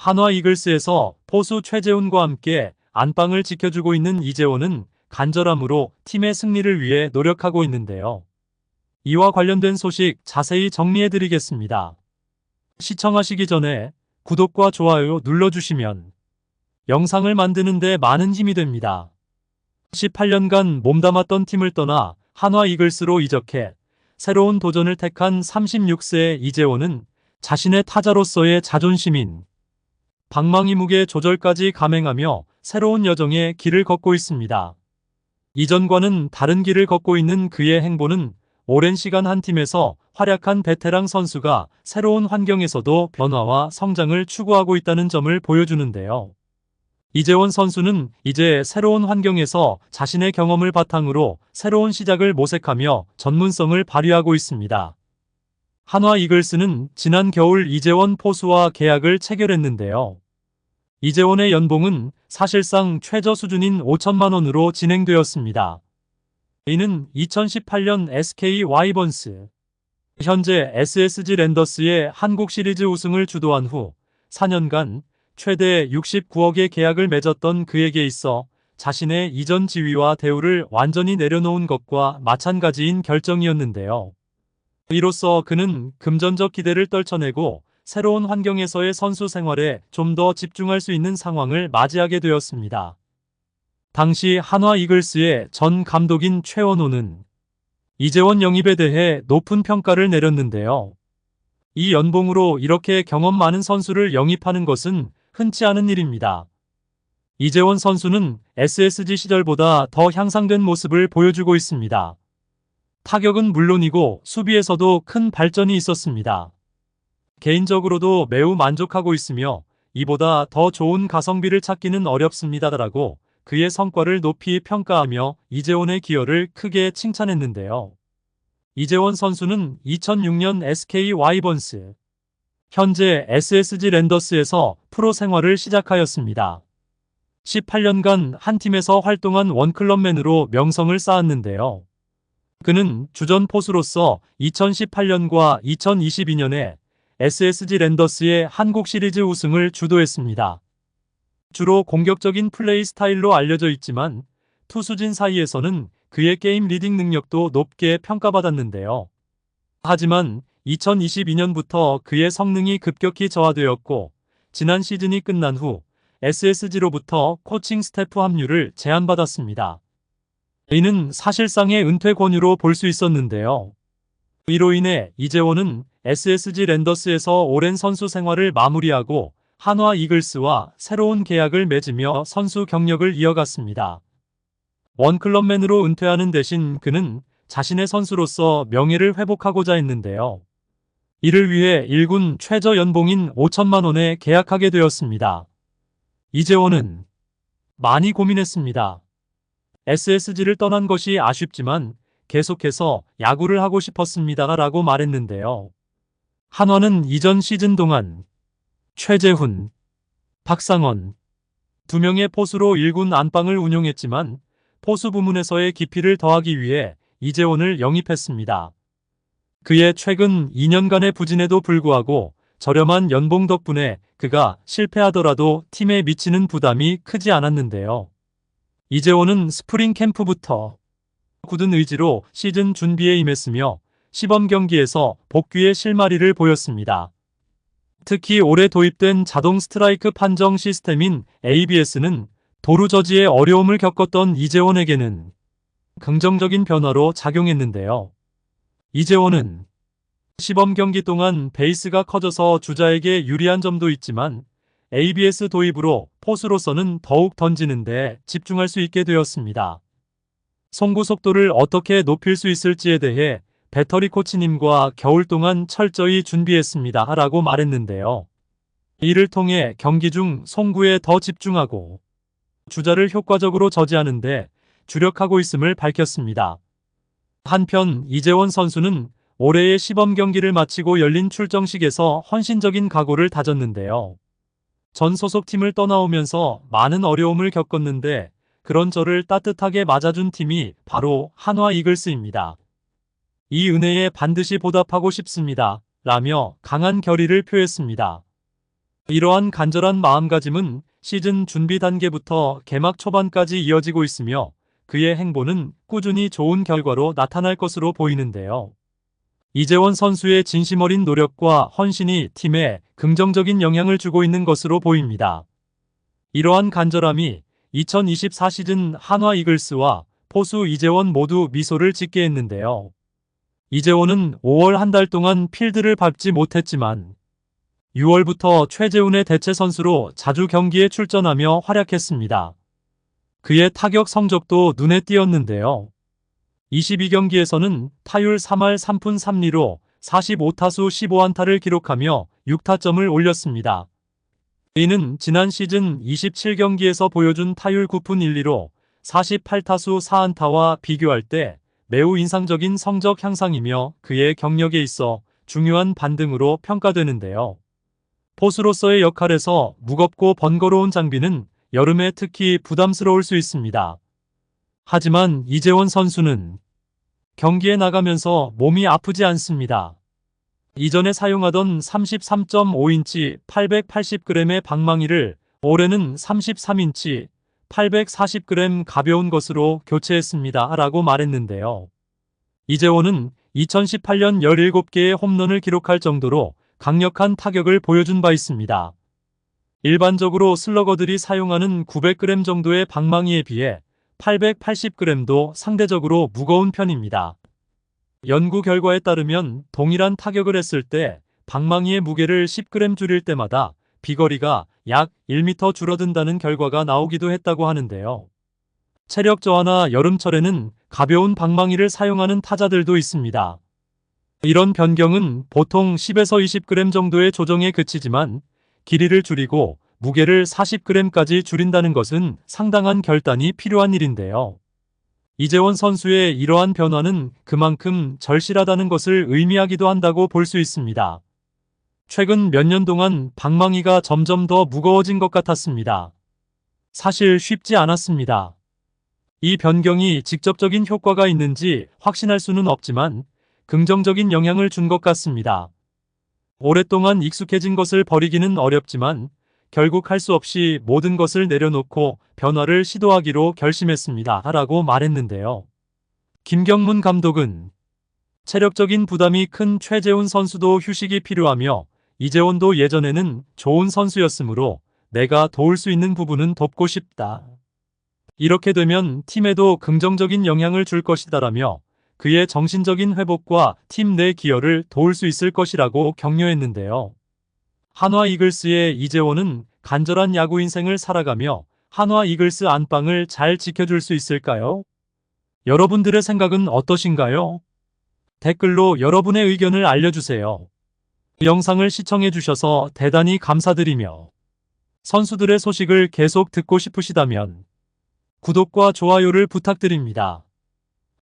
한화 이글스에서 포수 최재훈과 함께 안방을 지켜주고 있는 이재원은 간절함으로 팀의 승리를 위해 노력하고 있는데요. 이와 관련된 소식 자세히 정리해드리겠습니다. 시청하시기 전에 구독과 좋아요 눌러주시면 영상을 만드는 데 많은 힘이 됩니다. 18년간 몸담았던 팀을 떠나 한화 이글스로 이적해 새로운 도전을 택한 36세 이재원은 자신의 타자로서의 자존심인 방망이 무게 조절까지 감행하며 새로운 여정의 길을 걷고 있습니다. 이전과는 다른 길을 걷고 있는 그의 행보는 오랜 시간 한 팀에서 활약한 베테랑 선수가 새로운 환경에서도 변화와 성장을 추구하고 있다는 점을 보여주는데요. 이재원 선수는 이제 새로운 환경에서 자신의 경험을 바탕으로 새로운 시작을 모색하며 전문성을 발휘하고 있습니다. 한화 이글스는 지난 겨울 이재원 포수와 계약을 체결했는데요. 이재원의 연봉은 사실상 최저 수준인 5천만 원으로 진행되었습니다. 이는 2018년 SK 와이번스, 현재 SSG 랜더스의 한국 시리즈 우승을 주도한 후 4년간 최대 69억의 계약을 맺었던 그에게 있어 자신의 이전 지위와 대우를 완전히 내려놓은 것과 마찬가지인 결정이었는데요. 이로써 그는 금전적 기대를 떨쳐내고 새로운 환경에서의 선수 생활에 좀 더 집중할 수 있는 상황을 맞이하게 되었습니다. 당시 한화 이글스의 전 감독인 최원호는 이재원 영입에 대해 높은 평가를 내렸는데요. 이 연봉으로 이렇게 경험 많은 선수를 영입하는 것은 흔치 않은 일입니다. 이재원 선수는 SSG 시절보다 더 향상된 모습을 보여주고 있습니다. 타격은 물론이고 수비에서도 큰 발전이 있었습니다. 개인적으로도 매우 만족하고 있으며 이보다 더 좋은 가성비를 찾기는 어렵습니다라고 그의 성과를 높이 평가하며 이재원의 기여를 크게 칭찬했는데요. 이재원 선수는 2006년 SK 와이번스, 현재 SSG 랜더스에서 프로 생활을 시작하였습니다. 18년간 한 팀에서 활동한 원클럽맨으로 명성을 쌓았는데요. 그는 주전 포수로서 2018년과 2022년에 SSG 랜더스의 한국 시리즈 우승을 주도했습니다. 주로 공격적인 플레이 스타일로 알려져 있지만 투수진 사이에서는 그의 게임 리딩 능력도 높게 평가받았는데요. 하지만 2022년부터 그의 성능이 급격히 저하되었고 지난 시즌이 끝난 후 SSG로부터 코칭 스태프 합류를 제안받았습니다. 이는 사실상의 은퇴 권유로 볼 수 있었는데요. 이로 인해 이재원은 SSG 랜더스에서 오랜 선수 생활을 마무리하고 한화 이글스와 새로운 계약을 맺으며 선수 경력을 이어갔습니다. 원클럽맨으로 은퇴하는 대신 그는 자신의 선수로서 명예를 회복하고자 했는데요. 이를 위해 1군 최저 연봉인 5천만 원에 계약하게 되었습니다. 이재원은 많이 고민했습니다. SSG를 떠난 것이 아쉽지만 계속해서 야구를 하고 싶었습니다라고 말했는데요. 한화는 이전 시즌 동안 최재훈, 박상원, 2명의 포수로 1군 안방을 운용했지만 포수 부문에서의 깊이를 더하기 위해 이재원을 영입했습니다. 그의 최근 2년간의 부진에도 불구하고 저렴한 연봉 덕분에 그가 실패하더라도 팀에 미치는 부담이 크지 않았는데요. 이재원은 스프링 캠프부터 굳은 의지로 시즌 준비에 임했으며 시범 경기에서 복귀의 실마리를 보였습니다. 특히 올해 도입된 자동 스트라이크 판정 시스템인 ABS는 도루 저지의 어려움을 겪었던 이재원에게는 긍정적인 변화로 작용했는데요. 이재원은 시범 경기 동안 베이스가 커져서 주자에게 유리한 점도 있지만 ABS 도입으로 포수로서는 더욱 던지는 데 집중할 수 있게 되었습니다. 송구 속도를 어떻게 높일 수 있을지에 대해 배터리 코치님과 겨울 동안 철저히 준비했습니다 라고 말했는데요. 이를 통해 경기 중 송구에 더 집중하고 주자를 효과적으로 저지하는 데 주력하고 있음을 밝혔습니다. 한편 이재원 선수는 올해의 시범 경기를 마치고 열린 출정식에서 헌신적인 각오를 다졌는데요. 전 소속팀을 떠나오면서 많은 어려움을 겪었는데 그런 저를 따뜻하게 맞아준 팀이 바로 한화 이글스입니다. 이 은혜에 반드시 보답하고 싶습니다. 라며 강한 결의를 표했습니다. 이러한 간절한 마음가짐은 시즌 준비 단계부터 개막 초반까지 이어지고 있으며 그의 행보는 꾸준히 좋은 결과로 나타날 것으로 보이는데요. 이재원 선수의 진심 어린 노력과 헌신이 팀에 긍정적인 영향을 주고 있는 것으로 보입니다. 이러한 간절함이 2024 시즌 한화 이글스와 포수 이재원 모두 미소를 짓게 했는데요. 이재원은 5월 한 달 동안 필드를 밟지 못했지만 6월부터 최재훈의 대체 선수로 자주 경기에 출전하며 활약했습니다. 그의 타격 성적도 눈에 띄었는데요. 22경기에서는 타율 3할 3푼 3리로 45타수 15안타를 기록하며 6타점을 올렸습니다. 이는 지난 시즌 27경기에서 보여준 타율 9푼 1리로 48타수 4안타와 비교할 때 매우 인상적인 성적 향상이며 그의 경력에 있어 중요한 반등으로 평가되는데요. 포수로서의 역할에서 무겁고 번거로운 장비는 여름에 특히 부담스러울 수 있습니다. 하지만 이재원 선수는 경기에 나가면서 몸이 아프지 않습니다. 이전에 사용하던 33.5인치 880g의 방망이를 올해는 33인치 840g 가벼운 것으로 교체했습니다. 라고 말했는데요. 이재원은 2018년 17개의 홈런을 기록할 정도로 강력한 타격을 보여준 바 있습니다. 일반적으로 슬러거들이 사용하는 900g 정도의 방망이에 비해 880g도 상대적으로 무거운 편입니다. 연구 결과에 따르면 동일한 타격을 했을 때 방망이의 무게를 10g 줄일 때마다 비거리가 약 1m 줄어든다는 결과가 나오기도 했다고 하는데요. 체력 저하나 여름철에는 가벼운 방망이를 사용하는 타자들도 있습니다. 이런 변경은 보통 10에서 20g 정도의 조정에 그치지만 길이를 줄이고 무게를 40g까지 줄인다는 것은 상당한 결단이 필요한 일인데요. 이재원 선수의 이러한 변화는 그만큼 절실하다는 것을 의미하기도 한다고 볼 수 있습니다. 최근 몇 년 동안 방망이가 점점 더 무거워진 것 같았습니다. 사실 쉽지 않았습니다. 이 변경이 직접적인 효과가 있는지 확신할 수는 없지만 긍정적인 영향을 준 것 같습니다. 오랫동안 익숙해진 것을 버리기는 어렵지만 결국 할 수 없이 모든 것을 내려놓고 변화를 시도하기로 결심했습니다. 라고 말했는데요. 김경문 감독은 체력적인 부담이 큰 최재훈 선수도 휴식이 필요하며 이재원도 예전에는 좋은 선수였으므로 내가 도울 수 있는 부분은 돕고 싶다. 이렇게 되면 팀에도 긍정적인 영향을 줄 것이다라며 그의 정신적인 회복과 팀 내 기여를 도울 수 있을 것이라고 격려했는데요. 한화 이글스의 이재원은 간절한 야구 인생을 살아가며 한화 이글스 안방을 잘 지켜줄 수 있을까요? 여러분들의 생각은 어떠신가요? 댓글로 여러분의 의견을 알려주세요. 영상을 시청해주셔서 대단히 감사드리며 선수들의 소식을 계속 듣고 싶으시다면 구독과 좋아요를 부탁드립니다.